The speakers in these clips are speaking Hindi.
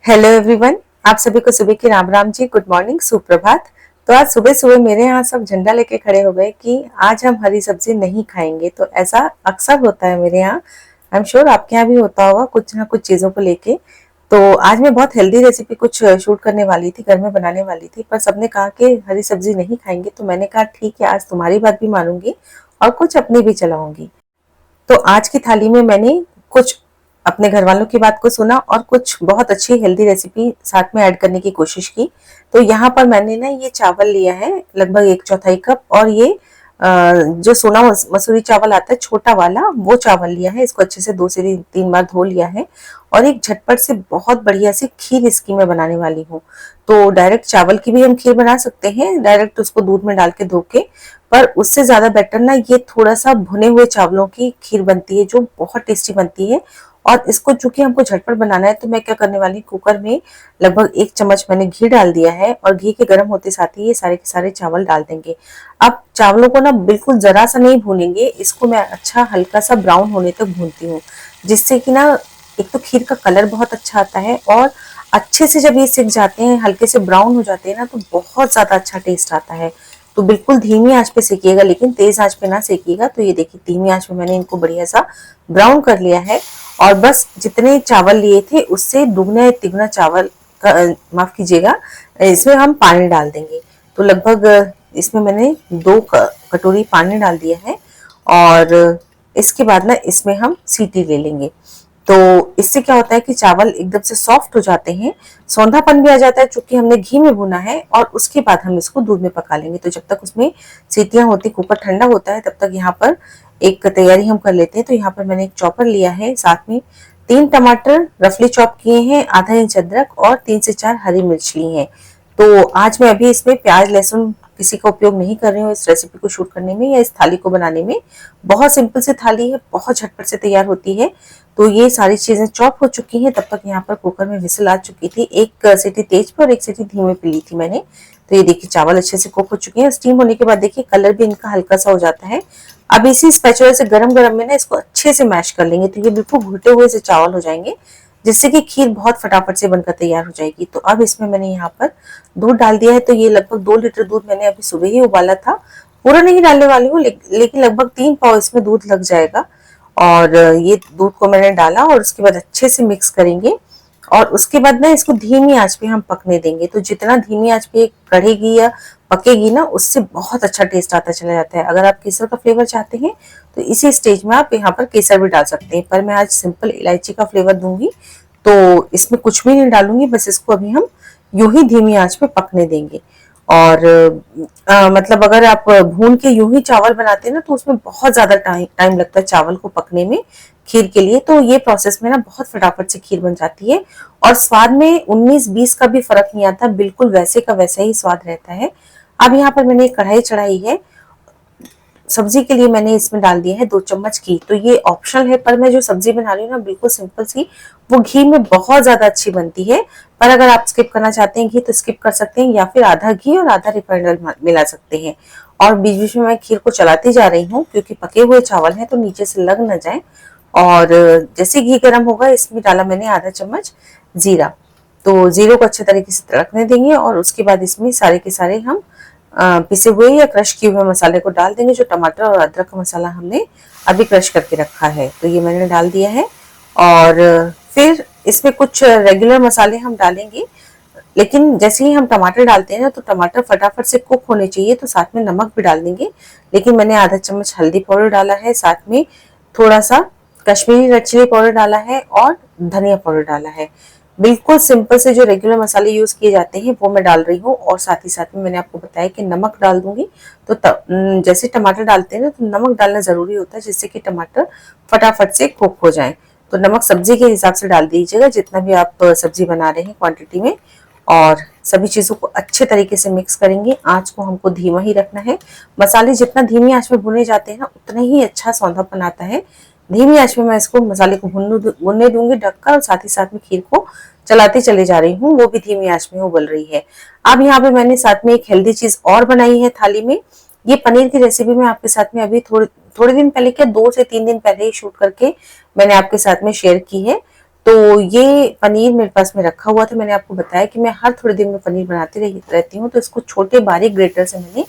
Hello everyone. आप सभी को सुबह की राम राम जी, गुड मॉर्निंग, सुप्रभात। तो आज सुबह सुबह मेरे यहाँ सब झंडा लेके खड़े हो गए कि आज हम हरी सब्जी नहीं खाएंगे। तो ऐसा अक्सर होता है मेरे यहाँ। आई एम श्योर आपके यहाँ भी होता होगा कुछ ना कुछ चीज़ों को लेके। तो आज मैं बहुत हेल्दी रेसिपी कुछ शूट करने वाली थी, घर में बनाने वाली थी, पर सबने कहा कि हरी सब्जी नहीं खाएंगे। तो मैंने कहा ठीक है, आज तुम्हारी बात भी मानूंगी और कुछ अपनी भी चलाऊंगी। तो आज की थाली में मैंने कुछ अपने घर वालों की बात को सुना और कुछ बहुत अच्छी हेल्दी रेसिपी साथ में ऐड करने की कोशिश की। तो यहाँ पर मैंने ना ये चावल लिया है लगभग 1/4 कप, और ये जो सोना मसूरी चावल आता है छोटा वाला, वो चावल लिया है। इसको अच्छे से 2 से 3 बार धो लिया है। और एक झटपट से बहुत बढ़िया सी खीर इसकी मैं बनाने वाली हूँ। तो डायरेक्ट चावल की भी हम खीर बना सकते हैं, डायरेक्ट उसको दूध में डाल के धो के, पर उससे ज्यादा बेटर ना ये थोड़ा सा भुने हुए चावलों की खीर बनती है जो बहुत टेस्टी बनती है। और इसको चूंकि हमको झटपट बनाना है तो मैं क्या करने वाली, कुकर में लगभग 1 चम्मच मैंने घी डाल दिया है, और घी के गर्म होते साथ ही ये सारे के सारे चावल डाल देंगे। अब चावलों को ना बिल्कुल जरा सा नहीं भूनेंगे, इसको मैं अच्छा हल्का सा ब्राउन होने तक भूनती हूँ, जिससे कि ना एक तो खीर का कलर बहुत अच्छा आता है, और अच्छे से जब ये सिक जाते हैं, हल्के से ब्राउन हो जाते हैं ना, तो बहुत ज्यादा अच्छा टेस्ट आता है। तो बिल्कुल धीमी आंच पे सेकिएगा, लेकिन तेज आंच पे ना सेकिएगा। तो ये देखिए धीमी आंच पे मैंने इनको बढ़िया सा ब्राउन कर लिया है। और बस जितने चावल लिए थे उससे दुगना या तिगुना चावल का माफ कीजिएगा, इसमें हम पानी डाल देंगे। तो लगभग इसमें मैंने 2 कटोरी पानी डाल दिया है। और इसके बाद ना इसमें हम सीटी ले लेंगे। तो इससे क्या होता है कि चावल एकदम से सॉफ्ट हो जाते हैं, सौंधापन भी आ जाता है चूंकि हमने घी में भुना है, और उसके बाद हम इसको दूध में पका लेंगे। तो जब तक उसमें सीटियां होती, कुकर ठंडा होता है, तब तक यहाँ पर एक तैयारी हम कर लेते हैं। तो यहाँ पर मैंने एक चॉपर लिया है, साथ में 3 टमाटर रफली चॉप किए हैं, आधा इंच अदरक और 3 से 4 हरी मिर्च ली हैं। तो आज मैं अभी इसमें प्याज लहसुन किसी का उपयोग नहीं कर रही हूँ इस रेसिपी को शूट करने में या इस थाली को बनाने में। बहुत सिंपल सी थाली है, बहुत झटपट से तैयार होती है। तो ये सारी चीजें चॉप हो चुकी हैं। तब तक यहाँ पर कुकर में विसल आ चुकी थी, एक सीटी तेज पे और एक सीटी धीमे पे ली थी मैंने। तो ये देखिए चावल अच्छे से कुक हो चुके हैं। स्टीम होने के बाद देखिए कलर भी इनका हल्का सा हो जाता है। अब इसी स्पैचुला से गरम गरम में ना इसको अच्छे से मैश कर लेंगे, तो ये बिल्कुल घुटे हुए से चावल हो जाएंगे, जिससे कि खीर बहुत फटाफट से बनकर तैयार हो जाएगी। तो अब इसमें मैंने यहाँ पर दूध डाल दिया है। तो ये लगभग 2 लीटर दूध मैंने अभी सुबह ही उबाला था। पूरा नहीं डालने वाली हूँ, लेकिन लगभग 3 पाव इसमें दूध लग जाएगा। और ये दूध को मैंने डाला और उसके बाद अच्छे से मिक्स करेंगे, और उसके बाद ना इसको धीमी आंच पे हम पकने देंगे। तो जितना धीमी आंच पे कढ़ेगी या पकेगी ना, उससे बहुत अच्छा टेस्ट आता चला जाता है। अगर आप केसर का फ्लेवर चाहते हैं तो इसी स्टेज में आप यहाँ पर केसर भी डाल सकते हैं, पर मैं आज सिंपल इलायची का फ्लेवर दूंगी। तो इसमें कुछ भी नहीं डालूंगी, बस इसको अभी हम यूं ही धीमी आंच पे पकने देंगे। और मतलब अगर आप भून के यूं ही चावल बनाते हैं ना, तो उसमें बहुत ज्यादा टाइम लगता है चावल को पकने में खीर के लिए। तो ये प्रोसेस में ना बहुत फटाफट से खीर बन जाती है, और स्वाद में 19-20 का भी फर्क नहीं आता, बिल्कुल वैसे का वैसा ही स्वाद रहता है। अब यहाँ पर मैंने एक कढ़ाई चढ़ाई है, सब्जी के लिए मैंने इसमें डाल दिया है 2 चम्मच घी। तो ये ऑप्शनल है, पर मैं जो सब्जी बना रही हूँ ना बिल्कुल सिंपल सी, वो घी में बहुत ज्यादा अच्छी बनती है। पर अगर आप स्किप करना चाहते हैं घी तो स्किप कर सकते हैं, या फिर आधा घी और आधा रिफाइंड ऑयल मिला सकते हैं। और बीच बीच में मैं खीर को चलाती जा रही हूँ, क्योंकि पके हुए चावल हैं तो नीचे से लग न जाए। और जैसे घी गर्म होगा, इसमें डाला मैंने आधा चम्मच जीरा। तो जीरो को अच्छे तरीके से तड़कने देंगे, और उसके बाद इसमें सारे के सारे हम पिसे हुए या क्रश किए हुए मसाले को डाल देंगे। जो टमाटर और अदरक का मसाला हमने अभी क्रश करके रखा है, तो ये मैंने डाल दिया है। और फिर इसमें कुछ रेगुलर मसाले हम डालेंगे, लेकिन जैसे ही हम टमाटर डालते हैं ना, तो टमाटर फटाफट से कुक होने चाहिए, तो साथ में नमक भी डाल देंगे। लेकिन मैंने आधा चम्मच हल्दी पाउडर डाला है, साथ में थोड़ा सा कश्मीरी रेड चिली पाउडर डाला है, और धनिया पाउडर डाला है। बिल्कुल सिंपल से जो रेगुलर मसाले यूज किए जाते हैं वो मैं डाल रही हूँ। और साथ ही साथ में मैंने आपको बताया कि नमक डाल दूंगी। तो जैसे टमाटर डालते हैं ना, तो नमक डालना जरूरी होता है, जिससे कि टमाटर फटाफट से कुक हो जाए। तो नमक सब्जी के हिसाब से डाल दीजिएगा, जितना भी आप सब्जी बना रहे हैं क्वांटिटी में। और सभी चीजों को अच्छे तरीके से मिक्स करेंगे। आंच को हमको धीमा ही रखना है। मसाले जितना धीमी आंच में भुने जाते हैं ना, उतना ही अच्छा सौंधापन आता है। धीमी आंच में मैं इसको मसाले को भुनने दूंगी ढककर, और साथ ही साथ में खीर को चलाते चले जा रही हूँ, वो भी धीमी आंच में उबल रही है। अब यहाँ पे मैंने साथ में एक हेल्दी चीज और बनाई है थाली में। ये पनीर की रेसिपी मैं आपके साथ में अभी थोड़े थोड़े दिन पहले, क्या 2 से 3 दिन पहले ही शूट करके मैंने आपके साथ में शेयर की है। तो ये पनीर मेरे पास में रखा हुआ था। मैंने आपको बताया कि मैं हर थोड़े दिन में पनीर बनाती रहती हूँ, तो इसको छोटे बारीक ग्रेटर से मैंने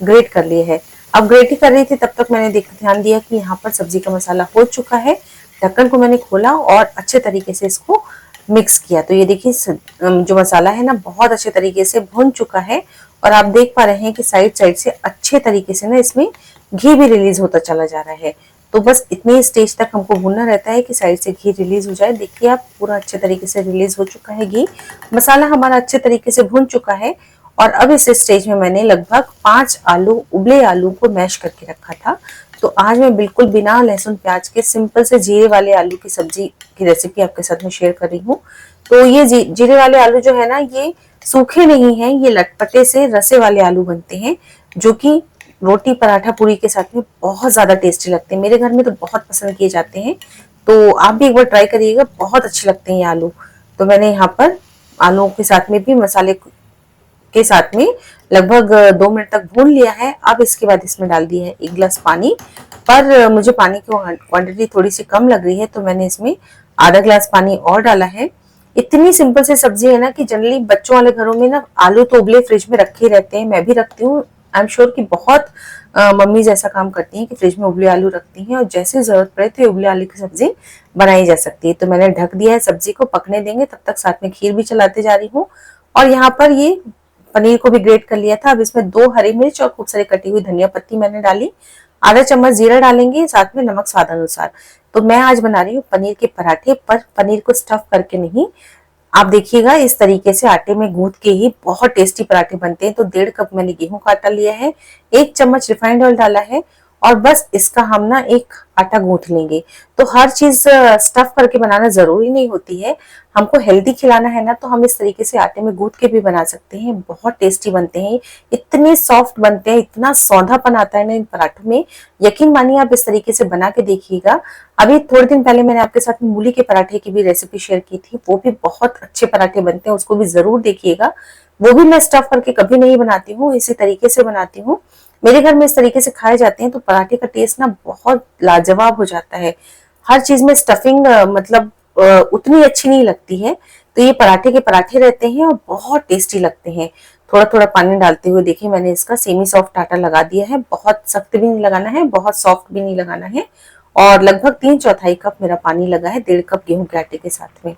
ग्रेट कर लिया है। अब ग्रेट कर रही थी तब तक मैंने ध्यान दिया कि यहाँ पर सब्जी का मसाला हो चुका है। ढक्कन को मैंने खोला और अच्छे तरीके से इसको मिक्स किया। तो ये देखिए जो मसाला है ना बहुत अच्छे तरीके से भुन चुका है, और आप देख पा रहे हैं कि साइड साइड से अच्छे तरीके से ना इसमें घी भी रिलीज होता चला जा रहा है। तो बस इतने स्टेज तक हमको भूनना रहता है कि साइड से घी रिलीज हो जाए। देखिए आप पूरा अच्छे तरीके से रिलीज हो चुका है घी, मसाला हमारा अच्छे तरीके से भुन चुका है। और अब इस स्टेज में मैंने लगभग 5 आलू, उबले आलू को मैश करके रखा था। तो आज मैं बिल्कुल बिना लहसुन प्याज के सिंपल से जीरे वाले आलू की सब्जी की रेसिपी आपके साथ में शेयर कर रही हूँ। तो ये जीरे वाले आलू जो है ना, ये सूखे नहीं है, ये लटपटे से रसे वाले आलू बनते हैं, जो कि रोटी पराठा पूरी के साथ में बहुत ज्यादा टेस्टी लगते हैं। मेरे घर में तो बहुत पसंद किए जाते हैं, तो आप भी एक बार ट्राई करिएगा, बहुत अच्छे लगते हैं ये आलू। तो मैंने यहाँ पर आलूओं के साथ में भी मसाले के साथ में लगभग 2 मिनट तक भून लिया है। अब इसके बाद इसमें डाल दिया है 1 गिलास पानी, पर मुझे पानी की क्वांटिटी थोड़ी सी कम लग रही है, तो मैंने इसमें आधा गिलास पानी और डाला है। इतनी सिंपल सी सब्जी है ना कि जनरली बच्चों वाले घरों में ना आलू तो उबले फ्रिज में रखे रहते हैं, मैं भी रखती हूँ। आई एम श्योर कि बहुत मम्मी ऐसा काम करती हैं कि फ्रिज में उबले आलू रखती हैं, और जैसे जरूरत पड़े तो उबले आलू की सब्जी बनाई जा सकती है। तो मैंने ढक दिया है, सब्जी को पकने देंगे, तब तक साथ में खीर भी चलाते जा रही हूँ। और यहाँ पर ये पनीर को भी ग्रेट कर लिया था। अब इसमें 2 हरी मिर्च और खूब सारी कटी हुई धनिया पत्ती मैंने डाली, आधा चम्मच जीरा डालेंगे, साथ में नमक स्वाद अनुसार। तो मैं आज बना रही हूँ पनीर के पराठे, पर पनीर को स्टफ करके नहीं। आप देखिएगा इस तरीके से आटे में गूंथ के ही बहुत टेस्टी पराठे बनते हैं। तो 1.5 कप मैंने गेहूं का आटा लिया है, 1 चम्मच रिफाइंड ऑयल डाला है, और बस इसका हम ना एक आटा गूंथ लेंगे। तो हर चीज स्टफ करके बनाना जरूरी नहीं होती है। हमको हेल्दी खिलाना है ना, तो हम इस तरीके से आटे में गूंथ के भी बना सकते हैं, बहुत टेस्टी बनते हैं, इतने सॉफ्ट बनते हैं, इतना सौंधापन आता है ना इन पराठों में। यकीन मानिए आप इस तरीके से बना के देखिएगा। अभी थोड़े दिन पहले मैंने आपके साथ में मूली के पराठे की भी रेसिपी शेयर की थी, वो भी बहुत अच्छे पराठे बनते हैं, उसको भी जरूर देखिएगा। वो भी मैं स्टफ करके कभी नहीं बनाती हूँ, इसी तरीके से बनाती हूँ। मेरे घर में इस तरीके से खाए जाते हैं, तो पराठे का टेस्ट ना बहुत लाजवाब हो जाता है। हर चीज में स्टफिंग मतलब उतनी अच्छी नहीं लगती है। तो ये पराठे के पराठे रहते हैं और बहुत टेस्टी लगते हैं। थोड़ा थोड़ा पानी डालते हुए देखिए मैंने इसका सेमी सॉफ्ट आटा लगा दिया है, बहुत सख्त भी नहीं लगाना है, बहुत सॉफ्ट भी नहीं लगाना है। और लगभग 3/4 कप मेरा पानी लगा है 1.5 कप गेहूं के आटे के साथ में।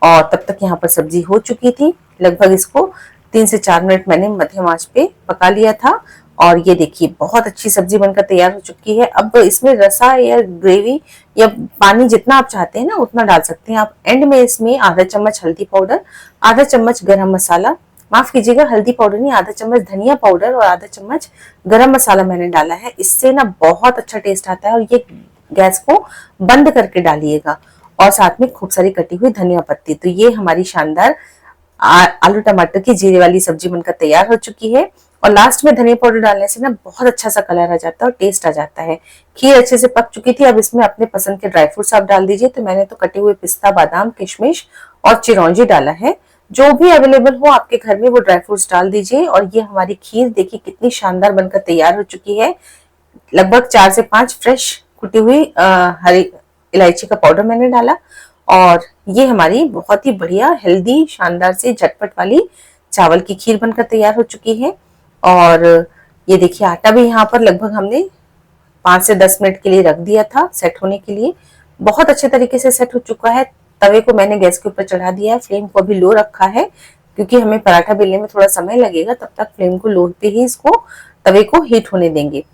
और तब तक यहाँ पर सब्जी हो चुकी थी। लगभग इसको 3 से 4 मिनट मैंने मध्यम आंच पे पका लिया था। और ये देखिए बहुत अच्छी सब्जी बनकर तैयार हो चुकी है। अब इसमें रसा या ग्रेवी या पानी जितना आप चाहते हैं ना उतना डाल सकते हैं आप। एंड में इसमें आधा चम्मच हल्दी पाउडर, आधा चम्मच गरम मसाला, माफ कीजिएगा हल्दी पाउडर नहीं, आधा चम्मच धनिया पाउडर और आधा चम्मच गरम मसाला मैंने डाला है। इससे ना बहुत अच्छा टेस्ट आता है। और ये गैस को बंद करके डालिएगा, और साथ में खूब सारी कटी हुई धनिया पत्ती। तो ये हमारी शानदार आलू टमाटर की जीरे वाली सब्जी बनकर तैयार हो चुकी है। और लास्ट में धनिया पाउडर डालने से ना बहुत अच्छा सा कलर आ जाता है और टेस्ट आ जाता है। खीर अच्छे से पक चुकी थी। अब इसमें अपने पसंद के ड्राई फ्रूट्स आप डाल दीजिए। तो मैंने तो कटे हुए पिस्ता, बादाम, किशमिश और चिरौंजी डाला है। जो भी अवेलेबल हो आपके घर में वो ड्राई फ्रूट्स डाल दीजिए। और ये हमारी खीर देखिए कितनी शानदार बनकर तैयार हो चुकी है। लगभग 4 से 5 फ्रेश कुटी हुई हरी इलायची का पाउडर मैंने डाला। और ये हमारी बहुत ही बढ़िया हेल्दी शानदार से झटपट वाली चावल की खीर बनकर तैयार हो चुकी है। और ये देखिए आटा भी यहाँ पर लगभग हमने 5 से 10 मिनट के लिए रख दिया था सेट होने के लिए। बहुत अच्छे तरीके से सेट हो चुका है। तवे को मैंने गैस के ऊपर चढ़ा दिया है, फ्लेम को अभी लो रखा है, क्योंकि हमें पराठा बेलने में थोड़ा समय लगेगा। तब तक फ्लेम को लो पे ही इसको तवे को हीट होने देंगे।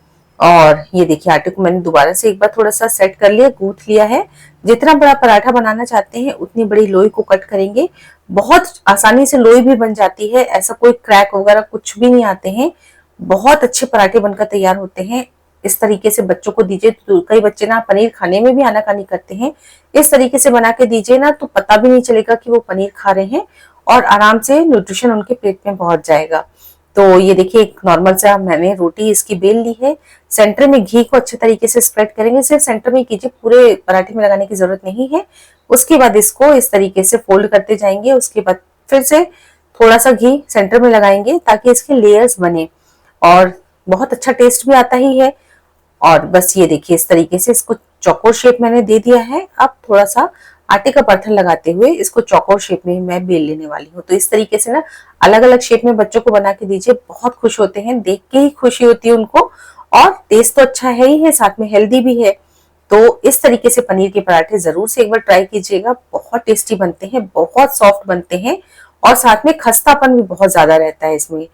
और ये देखिए आटे को मैंने दोबारा से एक बार थोड़ा सा सेट कर लिया, गूंथ लिया है। जितना बड़ा पराठा बनाना चाहते हैं उतनी बड़ी लोई को कट करेंगे। बहुत आसानी से लोई भी बन जाती है, ऐसा कोई क्रैक वगैरह कुछ भी नहीं आते हैं। बहुत अच्छे पराठे बनकर तैयार होते हैं। इस तरीके से बच्चों को दीजिए। तो कई बच्चे ना पनीर खाने में भी आनाकानी करते हैं, इस तरीके से बना के दीजिए ना तो पता भी नहीं चलेगा कि वो पनीर खा रहे हैं, और आराम से न्यूट्रिशन उनके पेट में पहुंच जाएगा। तो ये देखिए एक नॉर्मल सा मैंने रोटी इसकी बेल ली है। सेंटर में घी को अच्छे तरीके से स्प्रेड करेंगे, सिर्फ सेंटर में कीजिए, पूरे पराठे में लगाने की जरूरत नहीं है। उसके बाद इसको इस तरीके से फोल्ड करते जाएंगे। उसके बाद फिर से थोड़ा सा घी सेंटर में लगाएंगे ताकि इसके लेयर्स बने, और बहुत अच्छा टेस्ट भी आता ही है। और बस ये देखिए इस तरीके से इसको चौकोर शेप मैंने दे दिया है। अब थोड़ा सा आटे का परथन लगाते हुए इसको चौकोर शेप में मैं बेल लेने वाली हूँ। तो इस तरीके से ना अलग अलग शेप में बच्चों को बना के दीजिए, बहुत खुश होते हैं, देख के ही खुशी होती है उनको। और टेस्ट तो अच्छा है ही है, साथ में हेल्दी भी है। तो इस तरीके से पनीर के पराठे जरूर से एक बार ट्राई कीजिएगा, बहुत टेस्टी बनते हैं, बहुत सॉफ्ट बनते हैं और साथ में खस्तापन भी बहुत ज्यादा रहता है इसमें।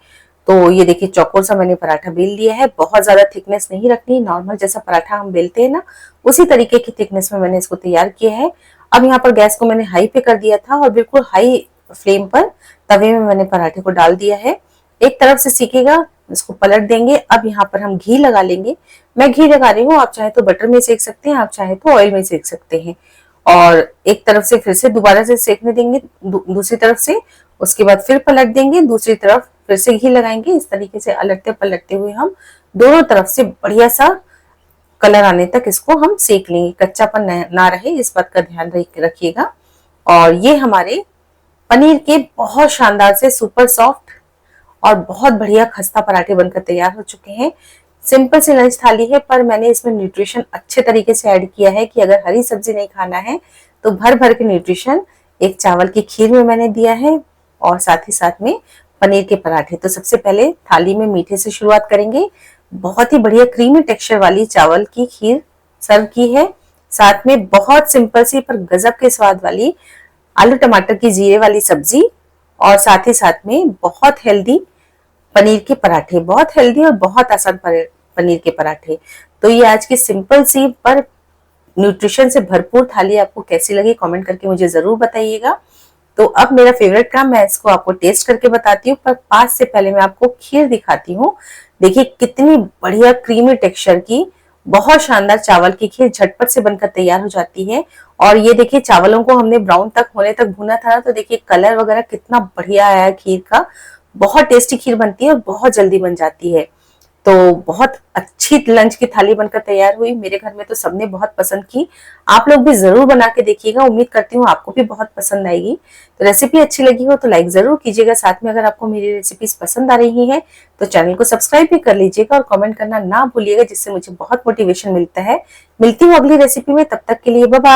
तो ये देखिए चौकोर सा मैंने पराठा बेल लिया है, बहुत ज्यादा थिकनेस नहीं रखनी, नॉर्मल जैसा पराठा हम बेलते हैं ना उसी तरीके की थिकनेस में मैंने इसको तैयार किया है। अब यहाँ पर गैस को मैंने हाई पे कर दिया था और बिल्कुल हाई फ्लेम पर तवे में मैंने पराठे को डाल दिया है। एक तरफ से सीखेगा, इसको पलट देंगे। अब यहाँ पर हम घी लगा लेंगे, मैं घी लगा रही हूँ, आप चाहे तो बटर में सेक सकते हैं, आप चाहे तो ऑयल में सेक सकते हैं। और एक तरफ से फिर से दोबारा से सेकने देंगे दूसरी तरफ से, उसके बाद फिर पलट देंगे, दूसरी तरफ फिर से घी लगाएंगे। इस तरीके से अलटते पलटते हुए हम दोनों तरफ से बढ़िया सा कलर आने तक इसको हम सेक लेंगे, कच्चापन ना रहे इस बात का ध्यान रखिएगा। और ये हमारे पनीर के बहुत शानदार से सुपर सॉफ्ट और बहुत बढ़िया खस्ता पराठे बनकर तैयार हो चुके हैं। सिंपल सी लंच थाली है, पर मैंने इसमें न्यूट्रिशन अच्छे तरीके से ऐड किया है कि अगर हरी सब्जी नहीं खाना है तो भर भर के न्यूट्रिशन एक चावल की खीर में मैंने दिया है और साथ ही साथ में पनीर के पराठे। तो सबसे पहले थाली में मीठे से शुरुआत करेंगे। बहुत ही बढ़िया क्रीमी टेक्सचर वाली चावल की खीर सर्व की है, साथ में बहुत सिंपल सी पर गजब के स्वाद वाली आलू टमाटर की जीरे वाली सब्जी और साथ ही साथ में बहुत हेल्दी पनीर के पराठे, बहुत हेल्दी और बहुत आसान पनीर के पराठे। तो ये आज की सिंपल सी पर न्यूट्रिशन से भरपूर थाली आपको कैसी लगी कमेंट करके मुझे जरूर बताइएगा। तो अब मेरा फेवरेट काम, मैं इसको आपको टेस्ट करके बताती हूँ, पर पास से पहले मैं आपको खीर दिखाती हूँ। देखिए कितनी बढ़िया क्रीमी टेक्सचर की बहुत शानदार चावल की खीर झटपट से बनकर तैयार हो जाती है। और ये देखिए चावलों को हमने ब्राउन तक होने तक भुना था, तो देखिए कलर वगैरह कितना बढ़िया आया है खीर का। बहुत टेस्टी खीर बनती है और बहुत जल्दी बन जाती है। तो बहुत अच्छी लंच की थाली बनकर तैयार हुई, मेरे घर में तो सबने बहुत पसंद की। आप लोग भी जरूर बना के देखिएगा, उम्मीद करती हूँ आपको भी बहुत पसंद आएगी। तो रेसिपी अच्छी लगी हो तो लाइक जरूर कीजिएगा, साथ में अगर आपको मेरी रेसिपीज पसंद आ रही है तो चैनल को सब्सक्राइब भी कर लीजिएगा और कमेंट करना ना भूलिएगा, जिससे मुझे बहुत मोटिवेशन मिलता है। मिलती हूँ अगली रेसिपी में, तब तक के लिए बाय बाय।